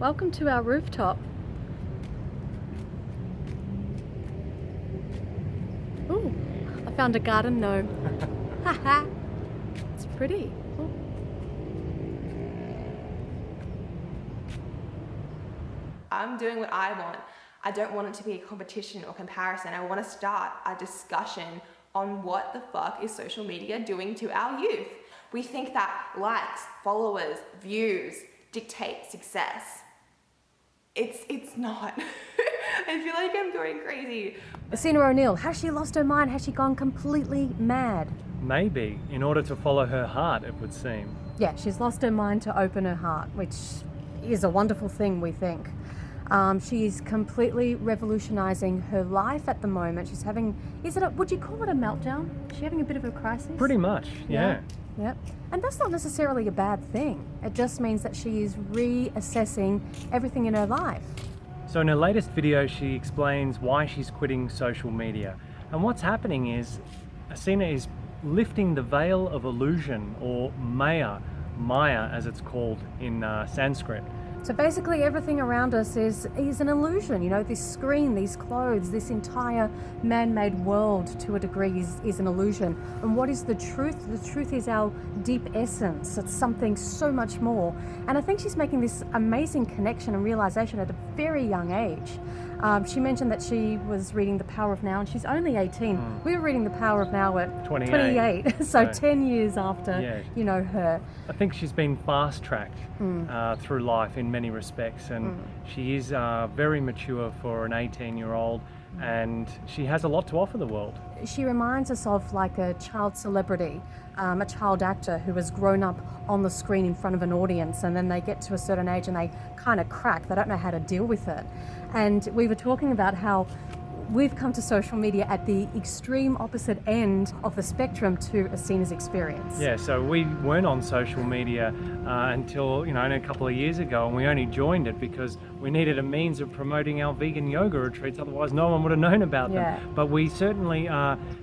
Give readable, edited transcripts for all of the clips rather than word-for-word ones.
Welcome to our rooftop. Ooh, I found a garden gnome. Haha, it's pretty. Ooh. I'm doing what I want. I don't want it to be a competition or comparison. I want to start a discussion on what the fuck is social media doing to our youth. We think that likes, followers, views dictate success. It's not. I feel like I'm going crazy. ESSENA O'Neill, has she lost her mind? Has she gone completely mad? Maybe, in order to follow her heart, it would seem. Yeah, she's lost her mind to open her heart, which is a wonderful thing, we think. She's completely revolutionizing her life at the moment. She's having, would you call it a meltdown? Is she having a bit of a crisis? Pretty much, yeah. Yep. And that's not necessarily a bad thing. It just means that she is reassessing everything in her life. So in her latest video, she explains why she's quitting social media. And what's happening is, ESSENA is lifting the veil of illusion, or Maya as it's called in Sanskrit. So basically everything around us is an illusion. You know, this screen, these clothes, this entire man-made world to a degree is an illusion. And what is the truth? The truth is our deep essence. It's something so much more. And I think she's making this amazing connection and realization at a very young age. She mentioned that she was reading The Power of Now, and she's only 18. We were reading The Power of Now at 28. So 10 years after, you know, her. I think she's been fast-tracked through life in many respects, and she is very mature for an 18-year-old, and she has a lot to offer the world. She reminds us of like a child celebrity, a child actor who has grown up on the screen in front of an audience, and then they get to a certain age and they kind of crack. They don't know how to deal with it. And we were talking about how we've come to social media at the extreme opposite end of the spectrum to ESSENA's experience. Yeah, so we weren't on social media until, you know, a couple of years ago, and we only joined it because we needed a means of promoting our vegan yoga retreats, otherwise no one would have known about them. But we certainly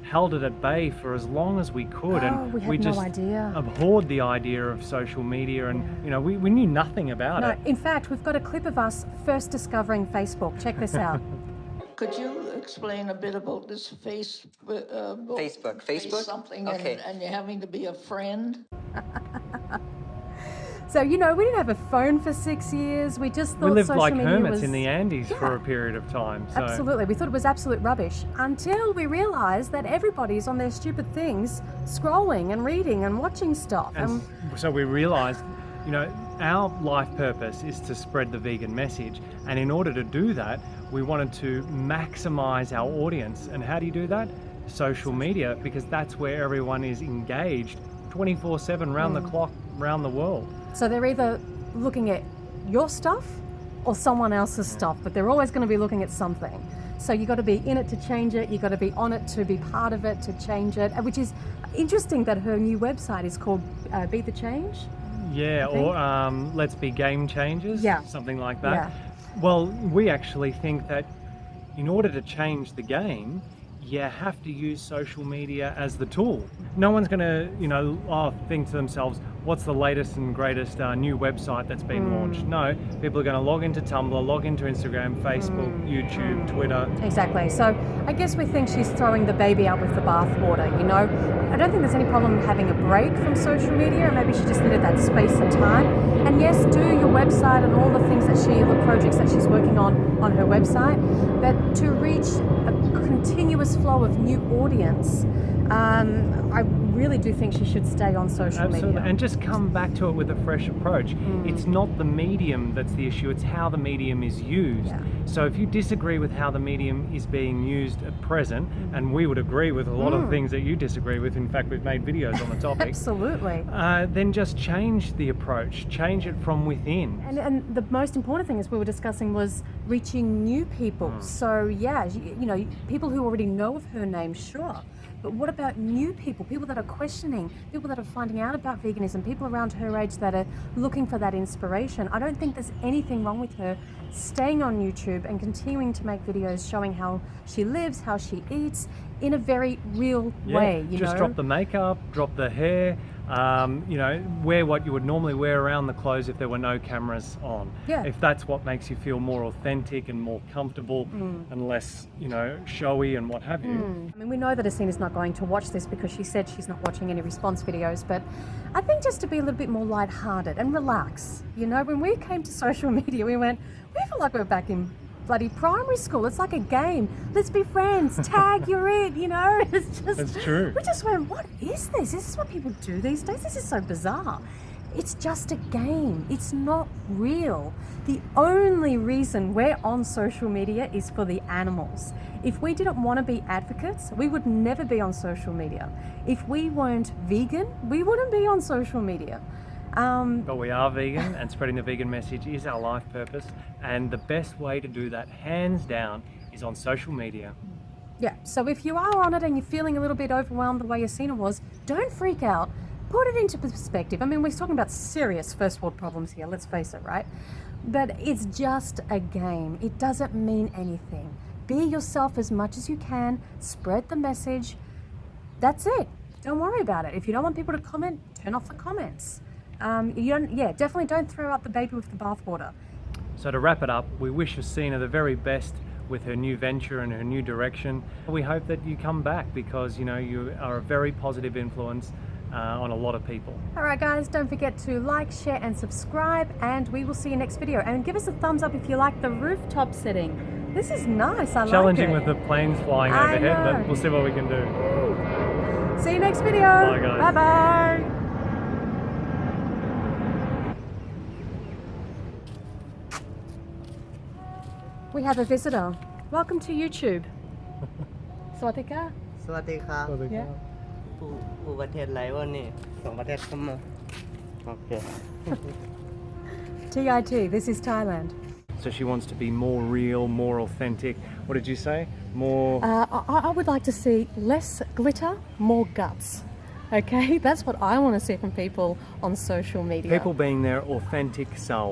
held it at bay for as long as we could, and we just abhorred the idea of social media, and you know, we knew nothing about it. In fact, we've got a clip of us first discovering Facebook. Check this out. Could you explain a bit about this Facebook something, okay. and you're having to be a friend? So, you know, we didn't have a phone for 6 years. We just thought we lived social like media hermits was in the Andes for a period of time. So. Absolutely. We thought it was absolute rubbish until we realised that everybody's on their stupid things scrolling and reading and watching stuff. And so we realised, you know, our life purpose is to spread the vegan message, and in order to do that, we wanted to maximize our audience. And how do you do that? Social media, because that's where everyone is engaged 24/7 round the clock, round the world. So they're either looking at your stuff or someone else's stuff, but they're always going to be looking at something. So you got to be in it to change it, you got to be on it to be part of it, to change it, which is interesting that her new website is called Be the Change. Yeah, or Let's Be Game Changers, something like that. Yeah. Well, we actually think that in order to change the game, you have to use social media as the tool. No one's going to, you know, think to themselves, what's the latest and greatest new website that's been launched? No, people are going to log into Tumblr, log into Instagram, Facebook, YouTube, Twitter. Exactly. So I guess we think she's throwing the baby out with the bathwater, you know. I don't think there's any problem having a break from social media, and maybe she just needed that space and time. And yes, do your website and all the things that the projects that she's working on her website, but to reach a continuous flow of new audience, I really do think she should stay on social media. And just come back to it with a fresh approach. It's not the medium that's the issue, it's how the medium is used. So if you disagree with how the medium is being used at present, and we would agree with a lot of things that you disagree with, in fact we've made videos on the topic. Absolutely. Then just change the approach, change it from within. And the most important thing, as we were discussing, was reaching new people. So yeah, you know, people who already know of her name, sure. But what about new people that are questioning, people that are finding out about veganism, people around her age that are looking for that inspiration? I don't think there's anything wrong with her staying on YouTube and continuing to make videos showing how she lives, how she eats, in a very real way. You just know? drop the makeup, drop the hair, You know, wear what you would normally wear around the clothes if there were no cameras on. Yeah. If that's what makes you feel more authentic and more comfortable and less, you know, showy and what have you. I mean, we know that ESSENA's not going to watch this because she said she's not watching any response videos, but I think just to be a little bit more lighthearted and relax. You know, when we came to social media, we feel like we're back in bloody primary school. It's like a game. Let's be friends. Tag, you're it. You know, it's just. That's true. We just went, what is this? Is this what people do these days? This is so bizarre. It's just a game. It's not real. The only reason we're on social media is for the animals. If we didn't want to be advocates, we would never be on social media. If we weren't vegan, we wouldn't be on social media. But we are vegan, and spreading the vegan message is our life purpose, and the best way to do that, hands down, is on social media. Yeah, so if you are on it and you're feeling a little bit overwhelmed the way ESSENA was, don't freak out. Put it into perspective. I mean, we're talking about serious first world problems here, let's face it, right? But it's just a game. It doesn't mean anything. Be yourself as much as you can, spread the message. That's it. Don't worry about it. If you don't want people to comment, turn off the comments. Definitely don't throw out the baby with the bathwater. So to wrap it up, we wish ESSENA the very best with her new venture and her new direction. We hope that you come back because, you know, you are a very positive influence on a lot of people. All right, guys, don't forget to like, share, and subscribe, and we will see you next video. And give us a thumbs up if you like the rooftop setting. This is nice. I like it. Challenging with the planes flying overhead, but we'll see what we can do. See you next video. Bye, guys. Bye-bye. We have a visitor. Welcome to YouTube. สวัสดีค่ะ สวัสดีครับ Yeah. ผู้ประเทศอะไรวะนี่สองประเทศเข้ามาโอเค TIT, this is Thailand. So she wants to be more real, more authentic. What did you say? More... I would like to see less glitter, more guts. Okay, that's what I want to see from people on social media. people being their authentic self.